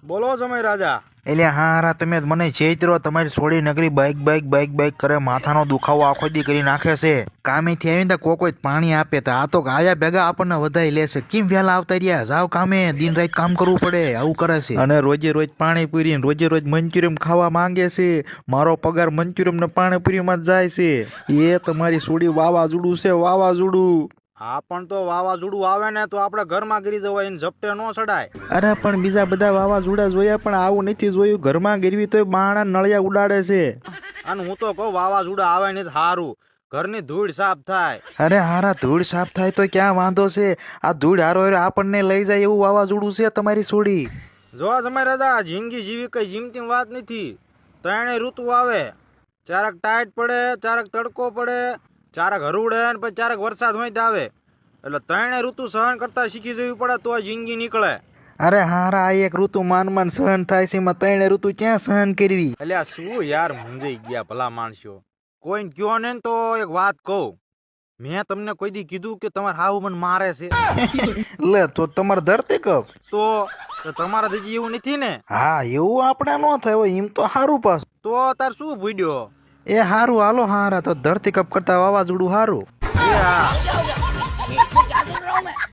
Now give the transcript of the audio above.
બોલો જમાઈ રાજા. એટલે હારા તમે મને ચેતરો, તમારી છોડી નગરી બાઈક કરે, માથાનો દુખાવો આખો દી કરી નાખે છે. કામેથી આવીને કોઈ પાણી આપે તો આ તો આયા ભેગા આપણને વધાઈ લેશે. કેમ વહેલા આવતા રહ્યા? જાવ કામે, દિન રાત કામ કરવું પડે, આવું કરે છે. અને રોજે રોજ પાણીપુરી, રોજે રોજ મંચુરિયમ ખાવા માંગે છે. મારો પગાર મંચુરિયમ ને પાણીપુરીમાં જ જાય છે. એ તમારી છોડી વાવાઝોડું છે, વાવાઝોડું. હા પણ તો વાવાઝોડું આવે ને તો આપણે ઘરમાં ગરી જવાય, એને ઝપટે ન ચડાય. અરે પણ બીજા બધા વાવાઝોડા જોયા પણ આવું નથી જોયું. ઘરમાં ગીરવી તોય બાણા નળિયા ઉડાડે છે. અને હું તો કહું વાવાઝોડા આવે ને સારું, ઘરની ધૂળ સાફ થાય. અરે હારા ધૂળ સાફ થાય તો ક્યાં વાંધો છે? આ ધૂળ હારો આપણને લઈ જાય એવું વાવાઝોડું છે તમારી છોડી. જો જમાઈ રાજા, જિંદગી જીવી કઈ જીમતી વાત નથી. ત્રણેય ઋતુ આવે, ચારક ટાઈટ પડે, ચારક તડકો પડે, ચારક હરુડે ને પછી ચારક વરસાદ હોય તો આવે. એટલે ત્રણેય ઋતુ સહન કરતા શીખી જવી પડે તો જિંદગી નીકળે. અરે હારા આ એક ઋતુ માન સહન થાય છે, એમાં ત્રણે ઋતુ ક્યાં સહન કરવી? એટલે આ શું યાર મૂંઝાઈ ગયા ભલા માણસો. કોઈને કયો ને તો એક વાત કહું, મેં તમને કોઈ દી કીધું કે તમારે હાવ મને મારે છે? લે તો તમારે ધરતી કપ તો તમારા હજી એવું નથી ને? હા એવું આપણે ન થાય હોય એમ તો હારું પાસ. તો તાર શું ભૂડ્યો? એ હારું હાલો હારા, તો ધરતી કપ કરતા વાવાઝોડું હારું. એ હા.